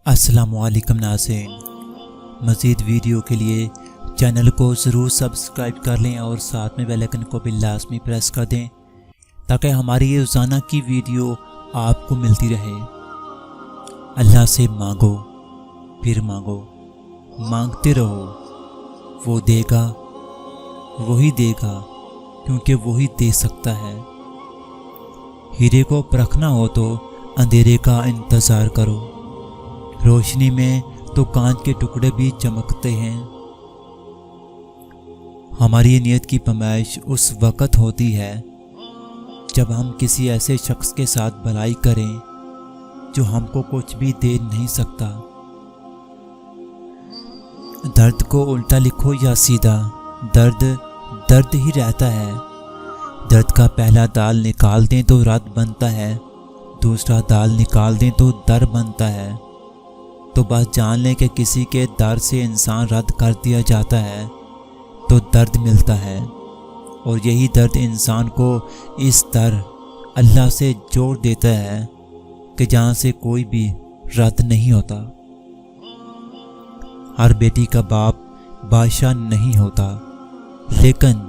अस्सलामुअलैकुम नाज़रीन, मज़ीद वीडियो के लिए चैनल को ज़रूर सब्सक्राइब कर लें और साथ में बेल आइकन को भी लाजमी प्रेस कर दें ताकि हमारी ये रोज़ाना की वीडियो आपको मिलती रहे। अल्लाह से मांगो, फिर मांगो, मांगते रहो, वो देगा, वही देगा, क्योंकि वही दे सकता है। हीरे को परखना हो तो अंधेरे का इंतज़ार करो, रोशनी में तो कांच के टुकड़े भी चमकते हैं। हमारी नीयत की पैमाइश उस वक़्त होती है जब हम किसी ऐसे शख्स के साथ भलाई करें जो हमको कुछ भी दे नहीं सकता। दर्द को उल्टा लिखो या सीधा, दर्द दर्द ही रहता है। दर्द का पहला दाल निकाल दें तो रात बनता है, दूसरा दाल निकाल दें तो दर बनता है। तो बस जान लें कि किसी के दर से इंसान रद्द कर दिया जाता है तो दर्द मिलता है, और यही दर्द इंसान को इस दर अल्लाह से जोड़ देता है कि जहाँ से कोई भी रद्द नहीं होता। हर बेटी का बाप बादशाह नहीं होता, लेकिन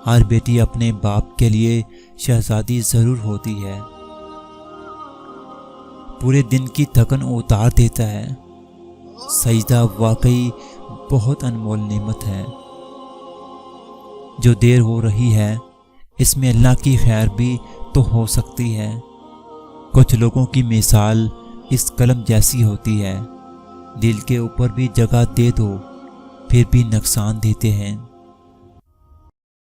हर बेटी अपने बाप के लिए शहजादी ज़रूर होती है। पूरे दिन की थकन उतार देता है। सजदा वाकई बहुत अनमोल नेमत है। जो देर हो रही है इसमें अल्लाह की खैर भी तो हो सकती है। कुछ लोगों की मिसाल इस कलम जैसी होती है, दिल के ऊपर भी जगह दे दो फिर भी नुकसान देते हैं।